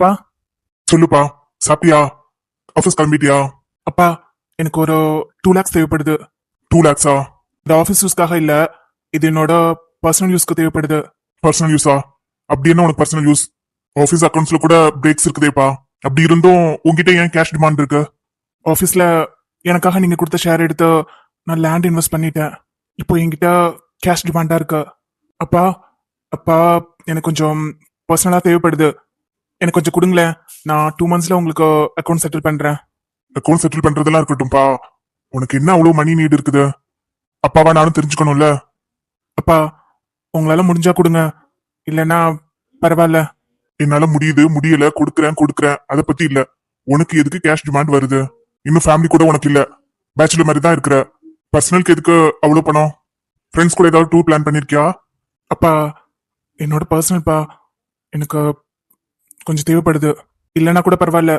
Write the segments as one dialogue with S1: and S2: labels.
S1: அப்பா.
S2: சொல்லுப்பா. சாப்பிட்டியா? ஆஃபீஸ் கிளம்பிட்டியா?
S1: அப்பா, எனக்கு ஒரு 2 lakhs தேவைப்படுது.
S2: 2 lakhs-ஆ?
S1: இது ஆஃபீஸ் யூஸ்க்காக இல்ல, இது என்னோட பர்சனல் யூஸ்க்கு தேவைப்படுது.
S2: பர்சனல் யூஸா? அப்படி என்ன உனக்கு பர்சனல் யூஸ்? ஆஃபீஸ் அக்கௌண்ட்ஸ்ல கூட பிரேக்ஸ் இருக்குதேப்பா. அப்படி இருந்தும் உங்ககிட்ட ஏன் கேஷ் டிமாண்ட் இருக்கு?
S1: ஆஃபீஸ்ல எனக்காக நீங்க கொடுத்த ஷேர் எடுத்து நான் லேண்ட் இன்வெஸ்ட் பண்ணிட்டேன். இப்போ என்கிட்ட கேஷ் டிமாண்டா இருக்கு. அப்பா, அப்பா, எனக்கு கொஞ்சம் பர்சனலா தேவைப்படுது. எனக்கு கொஞ்சம் கொடுங்களேன். நான் 2 monthsல உங்களுக்கு அக்கௌண்ட் செட்டில் பண்றேன்.
S2: அக்கௌண்ட் செட்டில் பண்றதெல்லாம் இருக்கட்டும்பா. உனக்கு என்ன அவ்வளவு மணி நீட் இருக்குது? அப்பாவா நானும் தெரிஞ்சுக்கணும்ல.
S1: அப்பா, உங்களால முடிஞ்சா கொடுங்க, இல்லைன்னா பரவாயில்ல.
S2: என்னால முடியுது, முடியல, கொடுக்குறேன் அதை பத்தி இல்ல. உனக்கு எதுக்கு கேஷ் டிமாண்ட் வருது? இன்னும் ஃபேமிலி கூட உனக்கு இல்ல, பேச்சுலர் மாதிரி தான் இருக்கிற. பர்சனலுக்கு எதுக்கு அவ்வளவு பணம்? ஃப்ரெண்ட்ஸ் கூட ஏதாவது டூர் பிளான் பண்ணிருக்கியா?
S1: அப்பா, என்னோட பர்சனல்ப்பா, எனக்கு கொஞ்சம் தேவைப்படுது. இல்லைன்னா கூட பரவாயில்ல,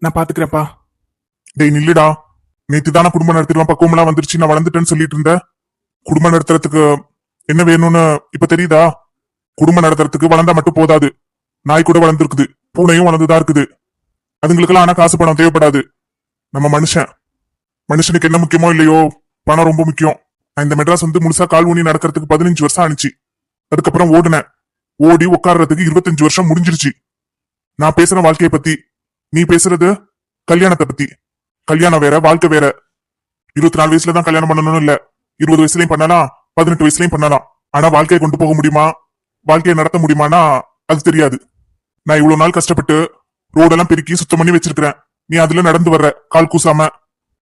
S1: நான் பாத்துக்கிறேன்ப்பா.
S2: டேய் நில்லுடா. நேத்து தானே குடும்பம் நடத்திடுவான் பக்குவமெல்லாம் வந்துருச்சு, நான் வளர்ந்துட்டேன்னு சொல்லிட்டு இருந்தேன். குடும்பம் நடத்துறதுக்கு என்ன வேணும்னு இப்ப தெரியுதா? குடும்பம் நடத்துறதுக்கு வளர்ந்தா மட்டும் போதாது. நாய் கூட வளர்ந்துருக்குது, பூனையும் வளர்ந்துதான் இருக்குது. அதுங்களுக்கெல்லாம் ஆனா காசு பணம் தேவைப்படாது. நம்ம மனுஷனுக்கு என்ன முக்கியமோ இல்லையோ, பணம் ரொம்ப முக்கியம். நான் இந்த மெட்ராஸ் வந்து முழுசா கால் ஊனி நடக்கிறதுக்கு 15 வருஷம் ஆனிச்சு. அதுக்கப்புறம் ஓடி உட்கார்றதுக்கு 25 வருஷம் முடிஞ்சிருச்சு. நான் பேசுற வாழ்க்கையை பத்தி, நீ பேசுறது கல்யாணத்தை பத்தி. கல்யாணம் வேற, வாழ்க்கை வேற. 24 வயசுலதான் கல்யாணம் பண்ணணும்னு இல்ல, 20 வயசுலயும் பண்ணலாம், 18 வயசுலயும் பண்ணலாம். ஆனா வாழ்க்கையை கொண்டு போக முடியுமா, வாழ்க்கையை நடத்த முடியுமானா அது தெரியாது. நான் இவ்வளவு நாள் கஷ்டப்பட்டு ரோடெல்லாம் பெருக்கி சுத்தம் பண்ணி வச்சிருக்கிறேன். நீ அதுல நடந்து வர்ற கால் கூசாம.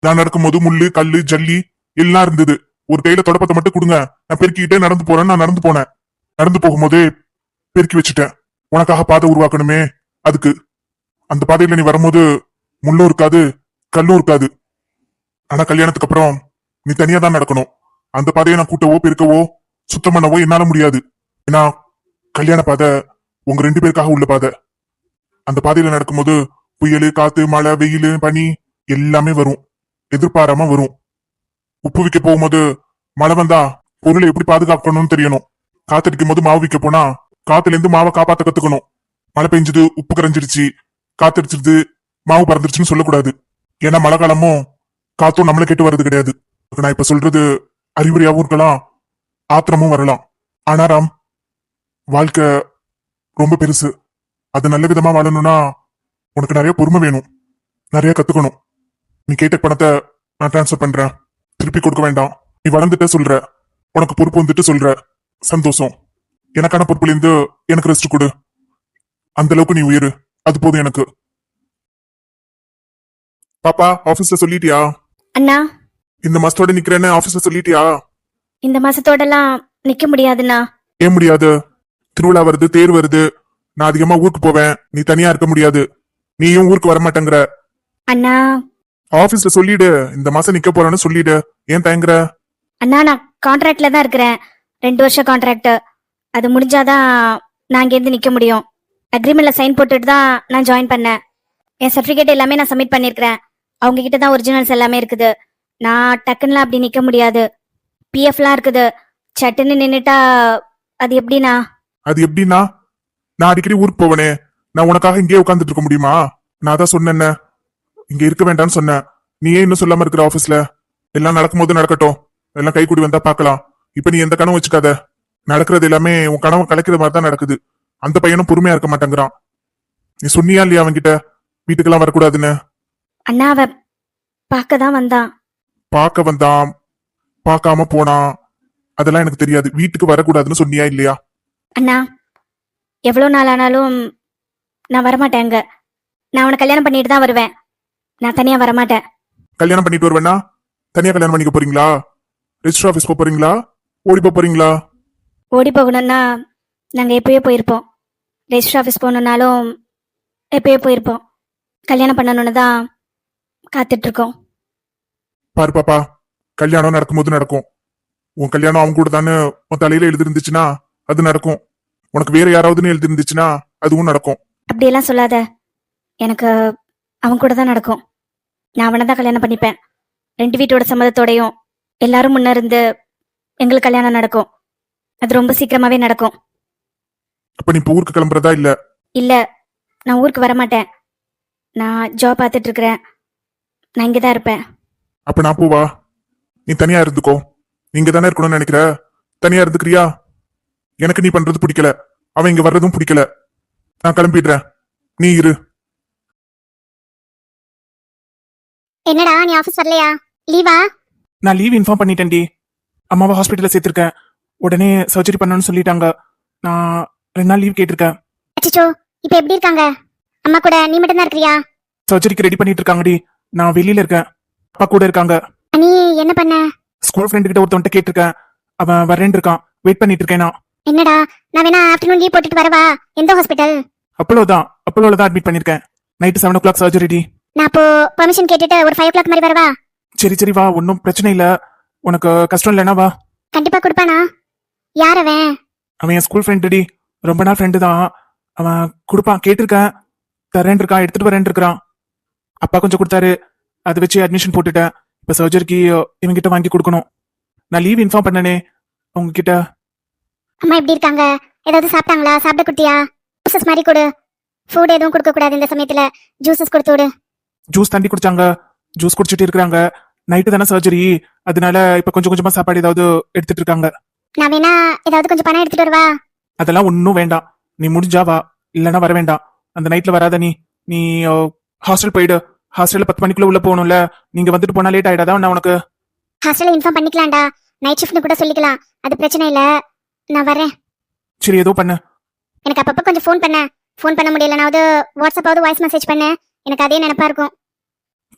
S2: நான் நடக்கும்போது முள்ளு, கல்லு, ஜல்லி எல்லாம் இருந்தது. ஒரு கையில தொடப்பத்தை மட்டும் கொடுங்க, நான் பெருக்கிக்கிட்டே நடந்து போறேன்னு நான் நடந்து போனேன். நடந்து போகும்போதே பெருக்கி வச்சுட்டேன். உனக்காக பாதை உருவாக்கணுமே, அதுக்கு. அந்த பாதையில நீ வரும்போது முள்ளும் இருக்காது, கல்லும் இருக்காது. ஆனா கல்யாணத்துக்கு அப்புறம் நீ தனியா தான் நடக்கணும். அந்த பாதையை நான் கூட்டவோ பெருக்கவோ சுத்தம் பண்ணவோ என்னால முடியாது. ஏன்னா கல்யாண பாதை உங்க 2 பேருக்காக உள்ள பாதை. அந்த பாதையில நடக்கும்போது புயல், காத்து, மழை, வெயில், பனி எல்லாமே வரும், எதிர்பாராம வரும். உப்பு விற்க போகும்போது மழை வந்தா பொருளை எப்படி பாதுகாக்கணும்னு தெரியணும். காத்தடிக்கும் போது மாவு விற்க போனா காத்துல இருந்து மாவை காப்பாத்த கத்துக்கணும். மழை பெஞ்சது, உப்பு கரைஞ்சிருச்சு, காத்தடிச்சிருது, மாவு பறந்துருச்சுன்னு சொல்லக்கூடாது. ஏன்னா மழை காலமும் காத்தும் நம்மளை கேட்டு வர்றது கிடையாது. நான் இப்ப சொல்றது அறிவுரையாவும் இருக்கலாம், ஆத்திரமும் வரலாம். ஆனா ராம், வாழ்க்கை ரொம்ப பெருசு. அது நல்ல விதமா வாழணும்னா உனக்கு நிறைய பொறுமை வேணும், நிறைய கத்துக்கணும். நீ கேட்ட பணத்தை நான் டிரான்ஸ்பர் பண்றேன், திருப்பி கொடுக்க வேண்டாம். நீ வளர்ந்துட்ட சொல்ற, உனக்கு பொறுப்பு வந்துட்டு சொல்ற, சந்தோஷம். எனக்கான பொறுப்புல இருந்து எனக்கு ரெஸ்ட் கொடு. அந்த அளவுக்கு நீ உயிரு, அது போதும் எனக்கு. பாப்பா, ஆபீஸ்ல சொல்லிட்டியா?
S3: அண்ணா,
S2: இந்த மாசத்தோட நிக்கிறேன்னு ஆபீஸ்ல சொல்லிட்டியா?
S3: இந்த மாசத்தோடலாம் நிக்க முடியாதுண்ணா.
S2: ஏன் முடியாது? திருவிழா வருது, தேர் வருது, நான் அதிகமா ஊருக்கு போவேன், நீ தனியா இருக்க முடியாது. நீயும் ஊருக்கு வரமாட்டேங்கிற.
S3: அண்ணா,
S2: ஆபீஸ்ல சொல்லிடு, இந்த மாசம் நிக்க போறேன்னு சொல்லிடு. ஏன் தயங்குற?
S3: அண்ணா, நான் கான்ட்ராக்ட்ல தான் இருக்கிறேன். 2 வருஷம் கான்ட்ராக்ட். அது முடிஞ்சாதான் நான் இங்கேருந்து நிக்க முடியும். அக்ரிமெண்ட்ல சைன் போட்டுட்டு தான் நான் ஜாயின் பண்ணேன். என் சர்டிபிகேட் எல்லாமே நான் சப்மிட் பண்ணிருக்கிறேன். அவங்க கிட்ட தான் ஒரிஜினல்ஸ் எல்லாமே இருக்குது. நான் டக்குன்னு அப்படி நிக்க முடியாது. பிஎஃப்லாம் இருக்குது. சட்டுன்னு நின்னுட்டா அது எப்படிண்ணா?
S2: அது எப்படின்னா, நான் அடிக்கடி ஊருக்கு போவனே, நான் உனக்காக இங்கேயே உட்காந்துட்டு இருக்க முடியுமா? நான் தான் சொன்னேன்ன, இங்க இருக்க வேண்டாம்னு சொன்னேன். நீ ஏன் இன்னும் சொல்லாம இருக்கிற? ஆபீஸ்ல எல்லாம் நடக்கும்போது நடக்கட்டும், எல்லாம் கை கூடி வந்தா பாக்கலாம். இப்ப நீ எந்த கனவு வச்சுக்காத. நடக்கிறது எல்லாமே உன் கனவு கலைக்கிற மாதிரி தான் நடக்குது. அந்த பையனும் பொறுமையா இருக்க மாட்டேங்கிறான். நீ சொன்னியா இல்லையா அவன்கிட்ட வீட்டுக்கெல்லாம் வரக்கூடாதுன்னு?
S3: அண்ணா, அவ பார்க்க தான் வந்தான்.
S2: பார்க்க வந்தான், பார்க்காம போனான், அதெல்லாம் எனக்கு தெரியாது. வீட்டுக்கு வரக்கூடாதுன்னு சொன்னியா இல்லையா?
S3: அண்ணா, எவ்வளவு நாள் ஆனாலும் நான் வரமாட்டேங்க. நான் அவனை கல்யாணம் பண்ணிட்டு தான் வருவேன். நான் தனியா வரமாட்டேன்.
S2: கல்யாணம் பண்ணிட்டு வருவேன்னா தனியா கல்யாணம் பண்ணிக்க போறீங்களா? ரெஜிஸ்டர் ஆபீஸ் போறீங்களா? ஓடி போறீங்களா?
S3: ஓடி போகணும்னா நாங்க எப்பயோ போயிருப்போம். ரெஜிஸ்டர் ஆஃபீஸ் போகணுன்னாலும் எப்பயோ போயிருப்போம். கல்யாணம் பண்ணணும்னு தான் காத்துட்டு இருக்கோம்.
S2: பாரு பாப்பா, கல்யாணம் நடக்கும்போது நடக்கும். உன் கல்யாணம் அவங்க கூட தானே உன் தலையில எழுதி இருந்துச்சுன்னா அது நடக்கும். உனக்கு வேற யாராவதுன்னு எழுதி இருந்துச்சுன்னா அதுவும் நடக்கும்.
S3: அப்படியெல்லாம் சொல்லாத. எனக்கு அவன் கூட தான் நடக்கும். நான் அவனை தான் கல்யாணம் பண்ணிப்பேன். 2 வீட்டோட சம்மதத்தோடையும் எல்லாரும் முன்ன இருந்து எங்களுக்கு கல்யாணம் நடக்கும். அது ரொம்ப சீக்கிரமாவே நடக்கும்.
S2: அப்ப நீ இப்ப ஊருக்கு கிளம்புறதா? இல்ல
S3: இல்ல, நான் ஊருக்கு வர மாட்டேன். நான் ஜாப் பார்த்துட்டு இருக்கிறேன். நான் இங்கே தான் இருப்பேன்.
S2: அப்ப நான் போவா? நீ தனியா இருந்துக்கோ. நீங்க தானே இருக்கணும்னு நினைக்கிற. தனியா இருந்துக்கிறியா? எனக்கு நீ பண்றது பிடிக்கல, அவன் இங்க வர்றதும் பிடிக்கல. நான் கிளம்பிடுறேன், நீ இரு.
S3: என்னடா நீ ஆஃபீஸ் வரலையா? லீவா?
S1: நான் லீவ் இன்ஃபார்ம் பண்ணிட்டேன்டி. அம்மாவை ஹாஸ்பிட்டல்ல சேர்த்திருக்கேன். உடனே சர்ஜரி பண்ணணும்னு சொல்லிட்டாங்க. நான் 2 நாள் லீவ் கேட்டிருக்கேன்.
S3: அச்சோ, இப்போ எப்படி இருக்காங்க? அம்மா கூட நீ மட்டும் தான் இருக்கிறியா?
S1: சர்ஜரிக்கு ரெடி பண்ணிட்டு இருக்காங்கடி. நான் வெளியில இருக்கேன். அப்பா கூட இருக்காங்க.
S3: நீ என்ன பண்ண?
S1: ஸ்கூல் ஃப்ரெண்டு கிட்ட ஒருத்தவன்ட்ட கேட்டிருக்கேன். அவன் வரேன்னு இருக்கான். வெயிட் பண்ணிட்டு இருக்கேன் நான்.
S3: என்னடா, நான் வேணா ஆஃப்டர்நூன் லீவ் போட்டுட்டு வரவா? எந்த ஹாஸ்பிட்டல்?
S1: அப்போலோல தான் அட்மிட் பண்ணிருக்கேன். Night 7 o'clock surgery.
S3: நான் அப்போ பெர்மிஷன் கேட்டுட்டு ஒரு 5 o'clock மாதிரி வரவா?
S1: சரி வா, ஒன்றும் பிரச்சனை இல்ல. உனக்கு கஷ்டம் இல்லைனா வா.
S3: கண்டிப்பா கொடுப்பானா? யார் அவன்?
S1: அவன் என் ஸ்கூல் ஃப்ரெண்டுடி. ரொம்ப நாள் ஃப்ரெண்டு தான். அவன் கொடுப்பான், கேட்டிருக்கேன். தரேன் இருக்கான், எடுத்துட்டு வரேன் இருக்கிறான். அப்பா கொஞ்சம் கொடுத்தாரு, அதை வச்சு அட்மிஷன் போட்டுட்டேன். இப்ப சர்ஜரிக்கு இவங்கிட்ட வாங்கி கொடுக்கணும். நான் லீவ் இன்ஃபார்ம் பண்ணனே உங்ககிட்ட.
S3: அம்மா எப்படி இருக்காங்க? ஏதாவது சாப்பிட்டாங்களா? சாப்பிட குட்டியா? ஜூசஸ் மாதிரி கொடு. ஃபுட் எதுவும் கொடுக்க கூடாது இந்த சமயத்துல. ஜூசஸ் கொடுத்து விடு.
S1: ஜூஸ் தண்டி குடிச்சாங்க. ஜூஸ் குடிச்சிட்டு இருக்காங்க. நைட்டு தானே சர்ஜரி, அதனால இப்ப கொஞ்சம் கொஞ்சமா சாப்பாடு ஏதாவது எடுத்துட்டு இருக்காங்க.
S3: நான் வேணா ஏதாவது கொஞ்சம் பணம் எடுத்துட்டு வரவா?
S1: அதெல்லாம் ஒன்னும் வேண்டாம். நீ முடிஞ்சா வா, இல்லைன்னா வர வேண்டாம். அந்த நைட்ல வராத. நீ ஹாஸ்டல் போயிடு. ஹாஸ்டல்ல 10 மணிக்குள்ள உள்ள போகணும்ல. நீங்க வந்துட்டு போனா லேட் ஆயிடாதா? நான் உனக்கு
S3: ஹாஸ்டல்ல இன்ஃபார்ம் பண்ணிக்கலாம்டா. நைட் ஷிஃப்ட்னு கூட சொல்லிக்கலாம். அது பிரச்சனை இல்ல. நான் வரேன்.
S1: சரி, ஏதோ பண்ணு.
S3: எனக்கு அப்பப்ப கொஞ்சம் ஃபோன் பண்ண முடியலனாவது வாட்ஸ்அப்பாவது வாய்ஸ் மெசேஜ் பண்ணு. எனக்கு அதே நினைப்பா இருக்கும்.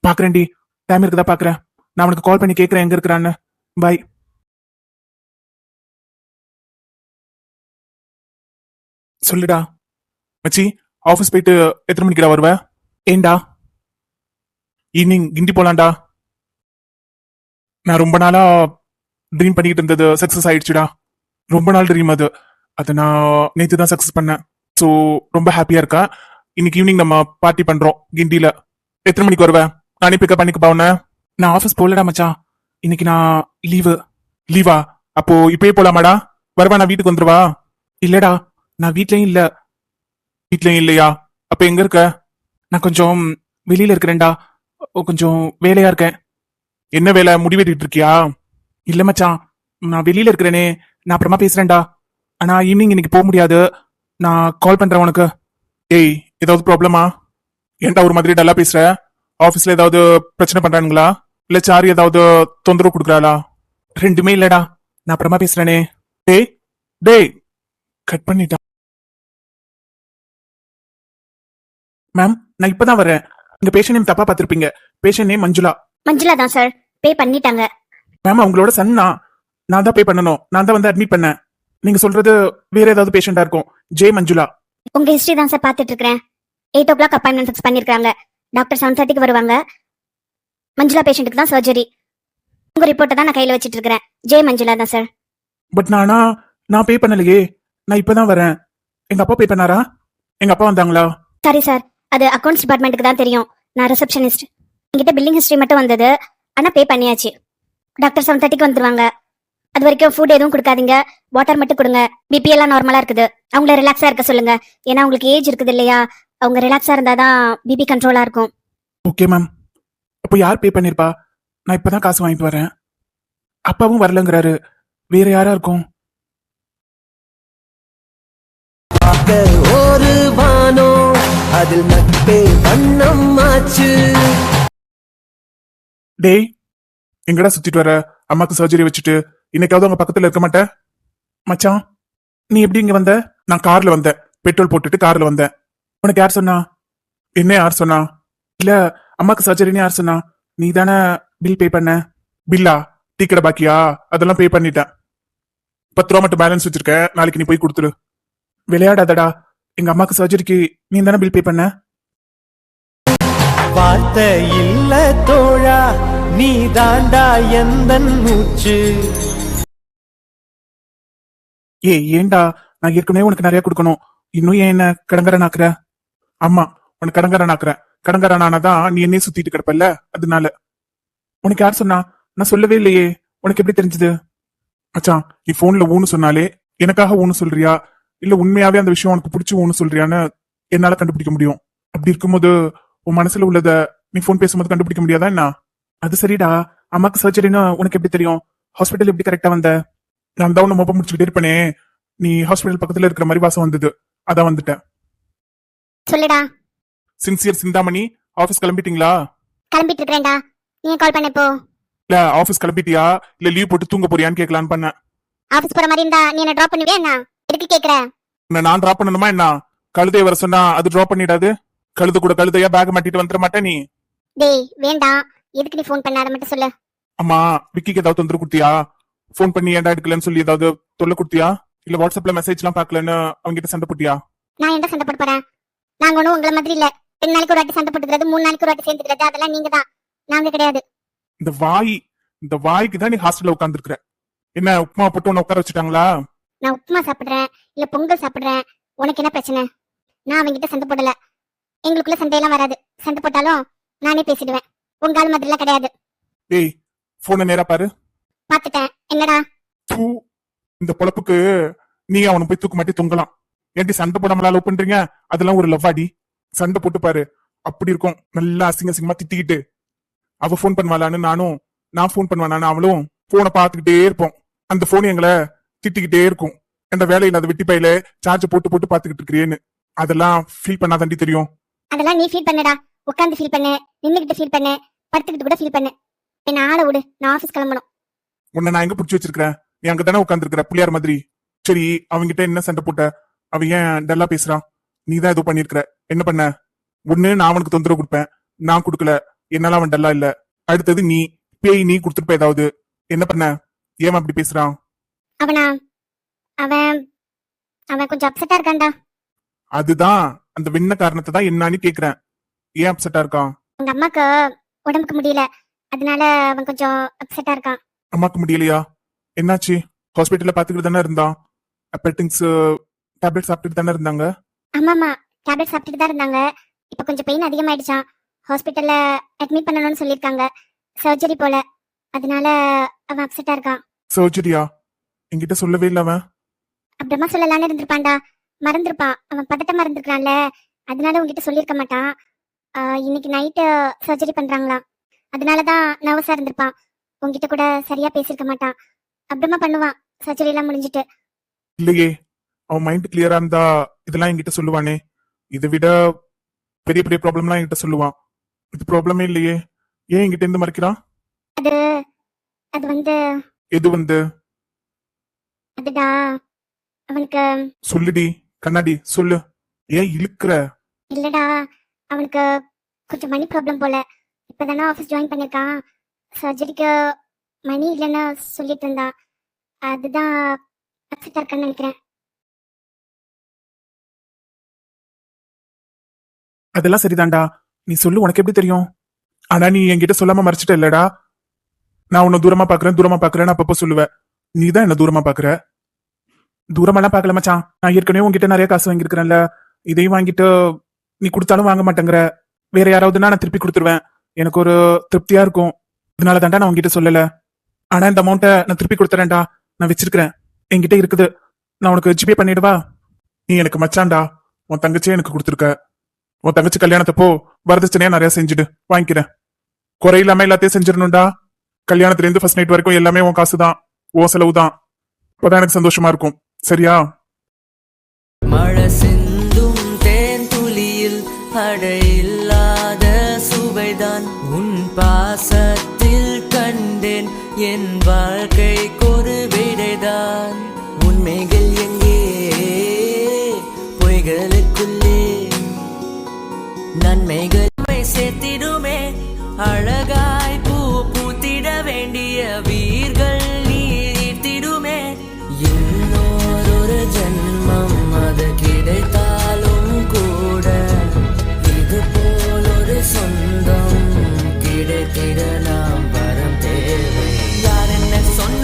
S1: பாக்குறேன்டி, டைம் இருக்குதா பாக்குறேன். நான் உனக்கு கால் பண்ணி கேக்குறேன் எங்க இருக்கிறான்னு. பை. சொல்லுடா மச்சி, ஆபீஸ் போயிட்டு எத்தனை மணிக்குடா வருவ? ஏண்டா? ஈவினிங் கிண்டி போலாம்டா. நான் ரொம்ப நாளா ட்ரீம் பண்ணிக்கிட்டு இருந்தது சக்சஸ் ஆயிடுச்சுடா. ரொம்ப நாள் ட்ரீம் அது. அதை நான் நேத்து தான் சக்சஸ் பண்ணேன். ஸோ ரொம்ப ஹாப்பியா இருக்கேன். இன்னைக்கு ஈவினிங் நம்ம பார்ட்டி பண்றோம் கிண்டியில. எத்தனை மணிக்கு வருவ? நானே பிக்கப் பண்ணிக்க பாவன. நான் ஆஃபீஸ் போகலடா மச்சான். இன்னைக்கு நான் லீவா? அப்போ இப்பயே போலாமாடா? வருவா? நான் வீட்டுக்கு வந்துருவா? இல்லடா, நான் வீட்லயும் இல்லையா? அப்ப எங்க இருக்க? நான் கொஞ்சம் வெளியில இருக்கிறேன்டா. கொஞ்சம் வேலையா இருக்கேன். என்ன வேலை? முடிவெட்டிட்டு இருக்கியா? இல்ல மச்சான், நான் வெளியில இருக்கிறேனே. நான் அப்புறமா பேசுறேன்டா. ஆனா ஈவினிங் இன்னைக்கு போக முடியாது. நான் கால் பண்றேன் உனக்கு. ஏய், ஏதாவது ப்ராப்ளமா? ஏன்டா ஒரு மாதிரி டல்லா பேசுற? ஆபீஸ்ல ஏதாவது பிரச்சனை பண்றானுங்களா? இல்ல சாரி ஏதாவது தொந்தரவு கொடுக்குறாளா? ரெண்டுமே இல்லடா. நான் அப்புறமா பேசுறேனே. டேய் கட் பண்ணிட்டான். மேம், நான் இப்பதான் வரேன். இந்த பேஷண்ட் நேம் தப்பா பார்த்திருப்பீங்க. பேஷண்ட் நேம்
S3: மஞ்சுளா தான் சார். பே பண்ணிட்டாங்க.
S1: மேம், அவங்களோட சன்னா. நான் தான் பே பண்ணணும். நான் தான் வந்து அட்மிட் பண்ணேன். நீங்க சொல்றது வேற ஏதாவது பேஷண்டா இருக்கும். ஜே மஞ்சுளா.
S3: உங்க ஹிஸ்டரி தான் சார் பார்த்துட்டு இருக்கேன். 8 o'clock அப்பாயின்மெண்ட் ஃபிக்ஸ் பண்ணிருக்காங்க. டாக்டர் 7:30க்கு வருவாங்க. மஞ்சுளா பேஷண்ட்டுக்கு தான் சர்ஜரி. உங்க ரிப்போர்ட்டை தான் நான் கையில வச்சிட்டு இருக்கிறேன். ஜே மஞ்சுளா தான் சார்.
S1: பட் நான் பே பண்ணலையே. நான் இப்பதான் வரேன். எங்க அப்பா பே பண்ணாரா? எங்க அப்பா வந்தாங்களா?
S3: சாரி சார், அது அக்கௌண்ட்ஸ் டிபார்ட்மெண்ட்டுக்கு தான் தெரியும். நான் ரிசப்ஷனிஸ்ட். என்கிட்ட பில்லிங் ஹிஸ்டரி மட்டும் வந்தது. ஆனா பே பண்ணியாச்சு. டாக்டர் 7:30க்கு வந்துருவாங்க. அது வரைக்கும் ஃபுட் எதுவும் கொடுக்காதீங்க. வாட்டர் மட்டும் கொடுங்க. பிபி எல்லாம் நார்மலா இருக்குது. அவங்கள ரிலாக்ஸா இருக்க சொல்லுங்க. ஏன்னா உங்களுக்கு ஏஜ் இருக்குது இல்லையா? அவங்க ரிலாக்ஸா இருந்தாதான் பிபி கண்ட்ரோலா இருக்கும்.
S1: Okay ma'am. அப்போ யார் பே பண்ணிருப்பா? நான் இப்பதான் காசு வாங்கிட்டு வரேன். அப்பாவும் வரலங்கிறாரு. வேற யாரா இருக்கும்?
S4: ஒரு வானோ அதில் நட்பே வண்ணம் ஆச்சு.
S1: டேய், எங்கடா சுத்திட்டு வர? அம்மாக்கு சர்ஜரி வச்சுட்டு இன்னைக்காவது அவங்க பக்கத்துல இருக்க மாட்டேன். மச்சான், நீ எப்படி இங்க வந்த? நான் கார்ல வந்தேன். பெட்ரோல் போட்டுட்டு கார்ல வந்தேன். உனக்கு யார் சொன்னா? என்ன யார் சொன்னா? இல்ல, அம்மாக்கு சர்ஜரின்னு யார் சொன்னா? நீ தானே பில் பே பண்ண. பில்லா? டீ கடை பாக்கியா? அதெல்லாம் பே பண்ணிட்டேன். 10 ரூபா மட்டும் பேலன்ஸ் வச்சிருக்கேன். நாளைக்கு நீ போய் கொடுத்துரு. விளையாடாதடா. எங்க அம்மாக்கு சர்ஜரிக்கு நீ தானே பில் பே பண்ண.
S4: வார்த்தை இல்ல தோழா, நீ தாண்டா எந்தன் மூச்சு.
S1: ஏன்டா, நான் ஏற்கனவே உனக்கு நிறைய கொடுக்கணும். இன்னும் ஏன் என்ன கடங்கரனாக்குற? ஆமா, உனக்கு கடங்கரனாக்குறேன். கடங்கரனானதான் நீ என்னையே சுத்திட்டு கிடப்பல்ல, அதனால. உனக்கு யார் சொன்னா? நான் சொல்லவே இல்லையே. உனக்கு எப்படி தெரிஞ்சது? மச்சான், நீ போன்ல ஊன்னு சொன்னாலே எனக்காக ஊன்னு சொல்றியா, இல்ல உண்மையாவே அந்த விஷயம் உனக்கு பிடிச்சி ஊன்னு சொல்றியான்னு என்னால கண்டுபிடிக்க முடியும். அப்படி இருக்கும்போது உன் மனசுல உள்ளத நீ ஃபோன் பேசும்போது கண்டுபிடிக்க முடியாதா என்ன? அது சரிடா, அம்மாக்கு சர்ஜரின்னு உனக்கு எப்படி தெரியும்? ஹாஸ்பிட்டல் எப்படி கரெக்டா வந்த? நான் தான் உன்னை மொப்ப முடிச்சுக்கிட்டே இருப்பேனே, நீ ஹாஸ்பிட்டல் பக்கத்துல இருக்கிற மாதிரி வாசம் வந்தது, அதான் வந்துட்டேன்.
S3: சொல்லுடா.
S1: சின்சியர் சிந்தாமணி, ஆபீஸ் கிளம்பிட்டீங்களா?
S3: கிளம்பிட்டு இருக்கேன்டா. நீ கால் பண்ண இப்போ.
S1: இல்ல ஆபீஸ் கிளம்பிட்டியா இல்ல லீவ் போட்டு தூங்க போறியான்னு கேட்கலான்னு பண்ணேன்.
S3: ஆபீஸ் போற மாதிரி இருந்தா நீ என்ன டிராப் பண்ணுவியா என்ன? எதுக்கு கேக்குற?
S1: உன்னை நான் டிராப் பண்ணணுமா என்ன? கழுதைய வர சொன்னா அது டிராப் பண்ணிடாது. கழுது கூட கழுதையா பேக் மாட்டிட்டு வந்துட மாட்டே நீ?
S3: டேய் வேண்டாம், எதுக்கு நீ ஃபோன் பண்ண, அதை மட்டும் சொல்லு.
S1: அம்மா விக்கிக்கு ஏதாவது தொந்தரவு கொடுத்தியா? ஃபோன் பண்ணி ஏன்டா எடுக்கலன்னு சொல்லி ஏதாவது தொல்லை கொடுத்தியா? இல்ல வாட்ஸ்அப்ல மெசேஜ் எல்லாம் பாக்கலன்னு அவங்க கிட்ட சண்டை போட்டியா?
S3: நான் என்ன சண்டை போட போறேன்? நாங்க ஒண்ணும் உங்களை மாதிரி இல்ல. 2 நாளைக்கு ஒரு வாட்டி சண்டை போட்டுக்கிறது, 3 நாளைக்கு ஒரு வாட்டி சேர்ந்துக்கிறது, அதெல்லாம் நீங்க தான், நாங்க கிடையாது.
S1: இந்த வாய்க்கு தான் நீ ஹாஸ்டல்ல உட்காந்துருக்க. என்ன உப்புமா போட்டு உன்னை உட்கார வச்சுட்டாங்களா?
S3: நான் உப்புமா சாப்பிடுறேன் இல்ல பொங்கல் சாப்பிடுறேன், உனக்கு என்ன பிரச்சனை? நான் அவங்கிட்ட சண்டை போடல. எங்களுக்குள்ள சண்டையெல்லாம் வராது. சண்டை போட்டாலும் நானே பேசிடுவேன். உங்க ஆள் மாதிரிலாம் கிடையாது.
S1: டேய் போன நேரா பாரு.
S3: பாத்துட்டேன். என்னடா?
S1: தூ, இந்த பொழப்புக்கு நீ அவனை போய் தூக்கு மாட்டி தொங்கலாம். ஏன்டி சண்டை போடாமலா லவ் பண்றீங்க? அதெல்லாம் ஒரு லவ்வாடி. சண்டை போட்டு பாரு, அப்படி இருக்கும். நல்லா அசிங்க அசிங்கமா திட்டிக்கிட்டு அவ போன் பண்ணுவாளான்னு நானும், நான் போன் பண்ணுவானு அவளும் போனை பாத்துக்கிட்டே இருப்போம். அந்த போன் எங்களை திட்டிக்கிட்டே இருக்கும். அந்த வேலையில அதை வெட்டி பையில சார்ஜ் போட்டு போட்டு பாத்துக்கிட்டு இருக்கிறேன்னு. அதெல்லாம் ஃபீல் பண்ணாதாண்டி தெரியும்.
S3: அதெல்லாம் நீ ஃபீல் பண்ணடா. உட்காந்து ஃபீல் பண்ணு, நின்னுகிட்டு ஃபீல் பண்ணு, படுத்துக்கிட்டு கூட ஃபீல் பண்ணு. என்ன ஆள விடு, நான் ஆபீஸ் கிளம்பணும்.
S1: உன்னை நான் எங்க புடிச்சு வச்சிருக்கிறேன்? நீ அங்கதானே உட்காந்துருக்கிற புள்ளியார் மாதிரி. சரி அவங்கிட்ட என்ன சண்டை போட்ட? அவன் ஏன் டல்லா பேசுறான்? நீ தான் ஏதோ பண்ணிருக்கிற. என்ன பண்ண? ஒண்ணு நான் அவனுக்கு தொந்தரவு கொடுப்பேன், நான் கொடுக்கல, என்னால அவன் டல்லா இல்ல. அடுத்தது நீ பேய், நீ கொடுத்துருப்ப ஏதாவது. என்ன பண்ண? ஏன் அப்படி பேசுறான்?
S3: அவனா? அவன் அவன் கொஞ்சம் அப்செட்டா இருக்கான்டா.
S1: அதுதான் அந்த வெண்ண காரணத்தை தான் என்னன்னு கேக்குறேன். ஏன் அப்செட்டா இருக்கான்?
S3: உங்க அம்மாக்கு உடம்புக்கு முடியல, அதனால அவன் கொஞ்சம் அப்செட்டா இருக்கான்.
S1: அம்மாக்கு முடியலையா? என்னாச்சு? ஹாஸ்பிட்டல்ல பாத்துக்கிட்டு தானே இருந்தான். அப்பெட்டிங்ஸ் டேப்லெட் சாப்பிட்டுட்டு தானே இருந்தாங்க.
S3: ஆமாமா, டேப்லெட் சாப்பிட்டுட்டு தான் இருந்தாங்க. இப்ப கொஞ்சம் பெயின் அதிகமாயிடுச்சான். ஹாஸ்பிட்டல்ல அட்மிட் பண்ணணும்னு சொல்லிருக்காங்க. சர்ஜரி போல, அதனால அவன் அப்செட்டா இருக்கான்.
S1: சர்ஜரியா? என்கிட்ட சொல்லவே இல்ல அவன்.
S3: அப்புறமா சொல்லலான்னு இருந்திருப்பான்டா, மறந்துருப்பான். அவன் பதட்டமா இருந்திருக்கான்ல, அதனால உங்ககிட்ட சொல்லியிருக்க மாட்டான். இன்னைக்கு நைட்டு சர்ஜரி பண்றாங்களா, அதனாலதான் நர்வஸா இருந்திருப்பான். உங்ககிட்ட கூட சரியா பேசிருக்க மாட்டான். அப்புறமா பண்ணுவான் சர்ஜரி எல்லாம் முடிஞ்சிட்டு.
S1: இல்லையே, அவன் மைண்ட் கிளியரா இருந்தா இதெல்லாம் என்கிட்ட சொல்லுவானே. இதை விட பெரிய பெரிய ப்ராப்ளம்லாம் என்கிட்ட சொல்லுவான். இது ப்ராப்ளமே இல்லையே, ஏன் என்கிட்ட இருந்து மறைக்கிறான்?
S3: அது அது வந்து
S1: எது வந்து?
S3: அதுடா, அவனுக்கு
S1: சொல்லுடி கண்ணாடி சொல்லு. ஏன் இழுக்கிற?
S3: இல்லடா, அவனுக்கு கொஞ்சம் மணி ப்ராப்ளம் போல. இப்பதானே ஆஃபீஸ் ஜாயின் பண்ணிருக்கான். சர்ஜரிக்கு மணி இல்லைன்னு சொல்லிட்டு இருந்தான். அதுதான் அப்செட்டா இருக்கான்னு நினைக்கிறேன்.
S1: அதெல்லாம் சரிதான்டா, நீ சொல்லு, உனக்கு எப்படி தெரியும்? ஆனா நீ என்கிட்ட சொல்லாம மறைச்சிட்ட இல்லடா. நான் உன்னை தூரமா பாக்குறேன்னு அப்பப்போ சொல்லுவேன். நீ தான் என்ன தூரமா பாக்குற. தூரமெல்லாம் பாக்கல மச்சான். நான் ஏற்கனவே உங்ககிட்ட நிறைய காசு வாங்கியிருக்கிறேன்ல, இதையும் வாங்கிட்டு நீ கொடுத்தாலும் வாங்க மாட்டேங்கிற. வேற யாராவதுன்னா நான் திருப்பி கொடுத்துருவேன், எனக்கு ஒரு திருப்தியா இருக்கும். அதனால தாண்டா நான் உங்ககிட்ட சொல்லல. ஆனா இந்த அமௌண்ட்டை நான் திருப்பி கொடுத்துறேன்டா, நான் வச்சிருக்கிறேன், என்கிட்ட இருக்குது. நான் உனக்கு ஜிபே பண்ணிடுவா? நீ எனக்கு மச்சான்டா, உன் தங்கச்சியே எனக்கு கொடுத்துருக்க. உன் தங்கச்சி கல்யாணத்தப்போ வரதட்சணையா நிறைய செஞ்சுடு, வாங்கிக்கிறேன். குறையில்லாம எல்லாத்தையும் செஞ்சிடணும்டா. கல்யாணத்துல இருந்து ஃபர்ஸ்ட் நைட் வரைக்கும் எல்லாமே உன் காசு தான், உன் செலவு தான். அப்பதான் எனக்கு சந்தோஷமா இருக்கும், சரியா?
S5: மழை சிந்தும் தேன் துளியில் அடையில்லாத சுவைதான் உன் பாசத்தில் கண்டேன். என் வாழ்க்கைக்கொரு விடைதான். உண்மைகள் எங்கே, பொய்களுக்குள்ளே நன்மைகள் சேர்த்திடுமே. அழகாய் பூ பூத்திட வேண்டிய வீர்கள் நீர்த்திடுமே. இன்னொரு ஜென்மம் அது கிடைத்தாலும் கூட இது போல் ஒரு சொந்தம் கிடைத்திட நாம் வரம் தேவை. யார் என்ன சொன்ன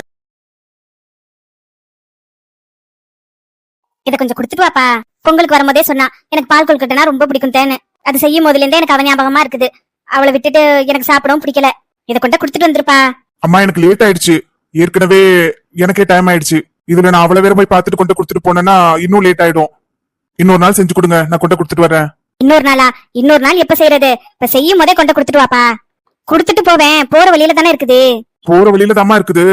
S3: இதை கொஞ்சம் கொடுத்துட்டு வாப்பா. பொங்கலுக்கு வரும்போதே சொன்னா எனக்கு பால் கொழுக்கட்டைனா ரொம்ப பிடிக்கும் தேனு. அது செய்யும் போதுல இருந்தே எனக்கு அவ ஞாபகமா இருக்குது. அவளை விட்டுட்டு எனக்கு சாப்பிடவும் பிடிக்கல. இதை கொண்ட கொடுத்துட்டு வந்துருப்பா.
S1: அம்மா எனக்கு லேட் ஆயிடுச்சு, ஏற்கனவே எனக்கே டைம் ஆயிடுச்சு. இதுல நான் அவளை வேற போய் பார்த்துட்டு கொண்டு கொடுத்துட்டு போனேன்னா இன்னும் லேட் ஆயிடும். இன்னொரு நாள் செஞ்சு கொடுங்க, நான் கொண்டு கொடுத்துட்டு வரேன்.
S3: இன்னொரு நாளா? இன்னொரு நாள் எப்ப செய்யறது? இப்ப செய்யும் போதே கொண்டு கொடுத்துட்டு வாப்பா. கொடுத்துட்டு போவேன், போற வழியில தானே இருக்குது.
S1: போற வழியில தாமா இருக்குது,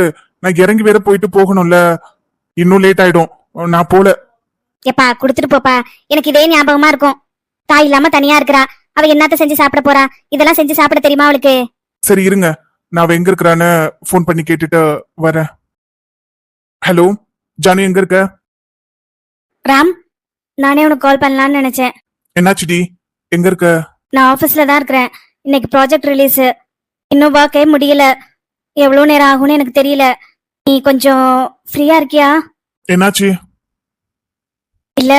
S1: நான் இறங்கி வேற போயிட்டு போகணும்ல, இன்னும் லேட் ஆயிடும். நான் போல.
S3: எப்பா கொடுத்துட்டு போப்பா. எனக்கு இதே ஞாபகமா இருக்கும். தாய் இல்லாம தனியா இருக்கிறா, அவ என்னத்த செஞ்சு சாப்பிட போறா? இதெல்லாம் செஞ்சு சாப்பிட தெரியுமா அவளுக்கு?
S1: சரி இருங்க, நான் அவ எங்க இருக்கிறான்னு ஃபோன் பண்ணி கேட்டுட்டு வரேன். ஹலோ ஜானு, எங்க இருக்க?
S3: ராம், நானே உனக்கு கால் பண்ணலாம்னு நினைச்சேன்.
S1: என்னாச்சுடி, எங்க இருக்க?
S3: நான் ஆபீஸ்ல தான் இருக்கிறேன். இன்னைக்கு ப்ராஜெக்ட் ரிலீஸ், இன்னும் ஒர்க்கே முடியல. எவ்வளவு நேரம் ஆகும்னு எனக்கு தெரியல. நீ கொஞ்சம் ஃப்ரீயா இருக்கியா?
S1: என்னாச்சு?
S3: இல்ல,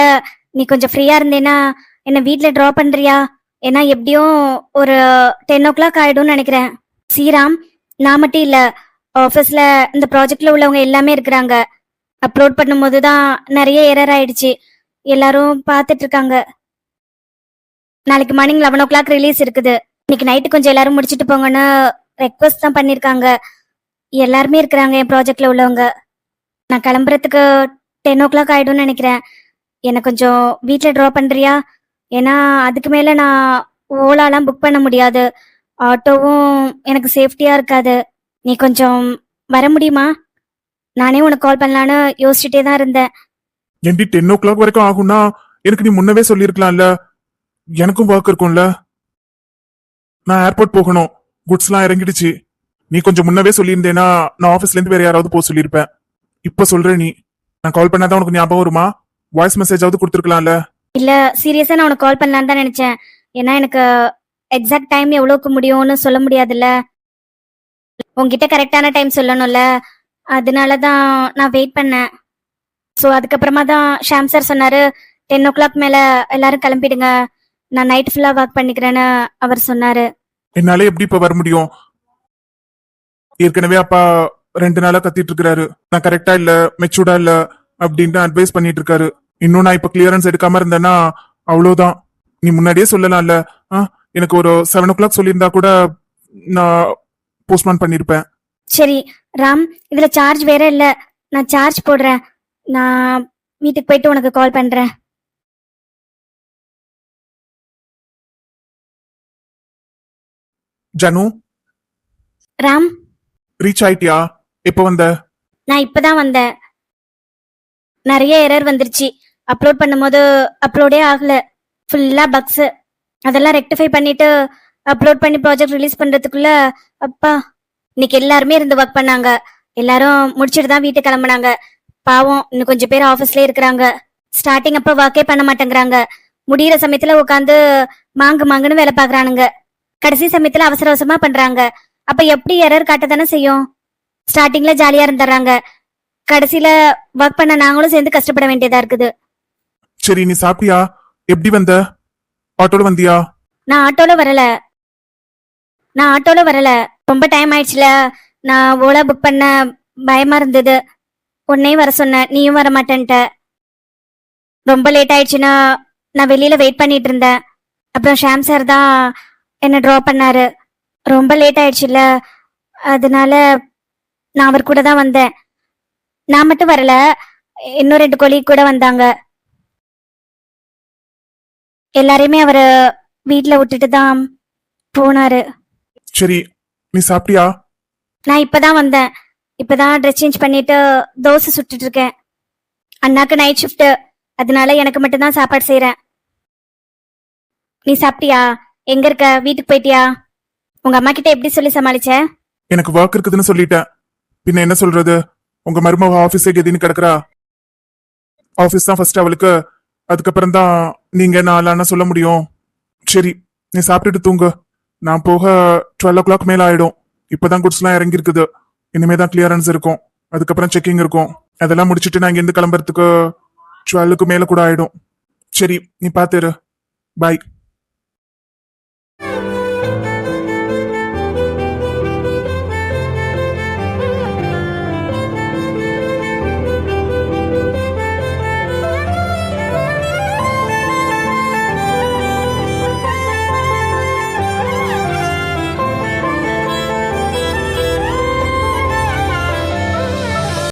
S3: நீ கொஞ்சம் ஃப்ரீயா இருந்தேன்னா என்ன வீட்ல டிராப் பண்றியா? ஏன்னா எப்படியும் ஒரு 10 o'clock ஆயிடும்னு நினைக்கிறேன். ஸ்ரீராம், நான் மட்டும் இல்ல, ஆபீஸ்ல இந்த ப்ராஜெக்ட்ல உள்ளவங்க எல்லாமே இருக்கிறாங்க. அப்லோட் பண்ணும்போது தான் நிறைய எரர் ஆயிடுச்சு. எல்லாரும் பார்த்துட்டு இருக்காங்க. நாளைக்கு மார்னிங் 11 o'clock ரிலீஸ் இருக்குது. இன்னைக்கு நைட்டு கொஞ்சம் எல்லாரும் முடிச்சிட்டு போங்கன்னு ரெக்வஸ்ட் தான் பண்ணிருக்காங்க. எல்லாருமே இருக்கிறாங்க என் ப்ராஜெக்ட்ல உள்ளவங்க. நான் கிளம்புறதுக்கு 10 o'clock ஆயிடும்னு நினைக்கிறேன். என்னை கொஞ்சம் வீட்ல ட்ராப் பண்றியா? ஏன்னா அதுக்கு மேல நான் ஓலாலாம் புக் பண்ண முடியாது. ஆட்டோவும் எனக்கு சேஃப்டியா இருக்காது. நீ கொஞ்சம் வர முடியுமா? நானே உனக்கு கால் பண்ணலான்னு யோசிச்சுட்டே தான் இருந்தேன்.
S1: ஏன்டி 10 o'clock வரைக்கும் ஆகும்னா எனக்கு நீ முன்னவே சொல்லியிருக்கலாம்ல, எனக்கும் ஒர்க் இருக்கும்ல. நான் ஏர்போர்ட் போகணும், குட்ஸ் எல்லாம் இறங்கிடுச்சு. நீ கொஞ்சம் முன்னவே சொல்லியிருந்தேன்னா நான் ஆபீஸ்ல இருந்து வேற யாராவது போக சொல்லியிருப்பேன். இப்ப சொல்ற நீ, நான் கால் பண்ணாதான் உனக்கு ஞாபகம் வருமா? வாய்ஸ் மெசேஜாவது கொடுத்துருக்கலாம்ல.
S3: இல்ல, சீரியஸா நான் உனக்கு கால் பண்ணலான்னு தான் நினைச்சேன். ஏன்னா எனக்கு எக்ஸாக்ட் டைம் எவ்வளவுக்கு முடியும்னு சொல்ல முடியாதுல்ல. உன்கிட்ட கரெக்டான டைம் சொல்லணும்ல, அதனாலதான் நான் வெயிட் பண்ணேன். ஸோ அதுக்கப்புறமா தான் ஷாம் சார் சொன்னாரு 10 o'clock மேல எல்லாரும் கிளம்பிடுங்க, நான் நைட் ஃபுல்லா ஒர்க் பண்ணிக்கிறேன்னு அவர் சொன்னாரு.
S1: என்னால எப்படி இப்ப வர முடியும்? ஏற்கனவே அப்பா 2 நாளா கத்திட்டு இருக்கிறாரு, நான் கரெக்டா இல்ல, மெச்சூர்டா இல்ல அப்படின்ட்டு அட்வைஸ் பண்ணிட்டு இருக்காரு. இன்னும் நான் இப்ப கிளியரன்ஸ் எடுக்காம இருந்தேன்னா அவ்வளவுதான். நீ முன்னாடியே சொல்லலாம்ல. எனக்கு ஒரு 7 o'clock சொல்லியிருந்தா கூட நான் போஸ்ட்மான் பண்ணிருப்பேன்.
S3: சரி ராம், இதுல சார்ஜ் வேற இல்ல, நான் சார்ஜ் போடுறேன். நான் வீட்டுக்கு போயிட்டு உனக்கு கால் பண்றேன்.
S1: ஜனு,
S3: ராம்,
S1: ரீச் ஆயிட்டியா? எப்ப வந்த?
S3: நான் இப்பதான் வந்தேன். நிறைய எரர் வந்துருச்சு. அப்லோட் பண்ணும்போது அப்லோடே ஆகல, ஃபுல்லா பக்ஸ். அதெல்லாம் ரெக்டிஃபை பண்ணிட்டு அப்லோட் பண்ணி ப்ராஜெக்ட் ரிலீஸ் பண்றதுக்குள்ள அப்பா, இன்னைக்கு எல்லாருமே இருந்து ஒர்க் பண்ணாங்க. எல்லாரும் முடிச்சிட்டு தான் வீட்டுக்கு கிளம்புனாங்க. பாவம், இன்னும் கொஞ்சம் பேர் ஆபீஸ்லயே இருக்கிறாங்க. ஸ்டார்டிங் அப்ப ஒர்க்கே பண்ண மாட்டேங்கிறாங்க. முடியிற சமயத்துல உட்காந்து மாங்குன்னு வேலை பாக்குறானுங்க. கடைசி சமயத்துல அவசர அவசரமா பண்றாங்க. அப்ப எப்படி எரர் காட்ட தானே செய்யும்? ஸ்டார்டிங்ல ஜாலியா இருந்துடுறாங்க, கடைசியில ஒர்க் பண்ண நாங்களும் சேர்ந்து கஷ்டப்பட வேண்டியதா இருக்குது.
S1: சரி, நீ சாப்பிட்டியா? எப்படி வந்த? ஆட்டோல வந்தியா?
S3: நான் ஆட்டோல வரல. ரொம்ப டைம் ஆயிடுச்சுல, நான் ஓலா புக் பண்ண பயமா இருந்தது. உன்னையும் வர சொன்னேன், நீயும் வர மாட்டேன்ட்ட. ரொம்ப லேட் ஆயிடுச்சுன்னா நான் வெளியில வெயிட் பண்ணிட்டு இருந்தேன். அப்புறம் ஷாம் சார் தான் என்ன ட்ராப் பண்ணாரு. ரொம்ப லேட் ஆயிடுச்சுல, அதனால நான் அவர் கூட தான் வந்தேன். நான் மட்டும் வரல, இன்னும் 2 கொலீக் கூட வந்தாங்க. எல்லாரையுமே அவரு வீட்டுல விட்டுட்டு தான் போனாரு.
S1: சரி, நீ சாப்பிட்டியா?
S3: நான் இப்பதான் வந்தேன். இப்பதான் ட்ரெஸ் சேஞ்ச் பண்ணிட்டு தோசை சுட்டுட்டு இருக்கேன். அண்ணாக்கு நைட் ஷிஃப்ட், அதனால எனக்கு மட்டும் தான் சாப்பாடு செய்யறேன். நீ சாப்பிட்டியா? எங்க இருக்க? வீட்டுக்கு போயிட்டியா? உங்க அம்மா கிட்ட எப்படி சொல்லி சமாளிச்ச?
S1: எனக்கு ஒர்க் இருக்குதுன்னு சொல்லிட்டேன். பின்ன என்ன சொல்றது? உங்க மருமக ஆபீஸே கெதின்னு கிடக்குறா. ஆபீஸ் தான் ஃபர்ஸ்ட் அவளுக்கு, அதுக்கப்புறம் தான் நீங்க நாளான சொல்ல முடியும். சரி, நீ சாப்பிட்டுட்டு தூங்கு. நான் போக 12 o'clock மேல ஆயிடும். இப்பதான் குட்ஸ் எல்லாம் இறங்கி இருக்குது. இனிமேதான் கிளியரன்ஸ் இருக்கும், அதுக்கப்புறம் செக்கிங் இருக்கும். அதெல்லாம் முடிச்சிட்டு நான் இங்க இருந்து கிளம்புறதுக்கு 12க்கு மேல கூட ஆயிடும். சரி, நீ பாத்துரு. பாய்.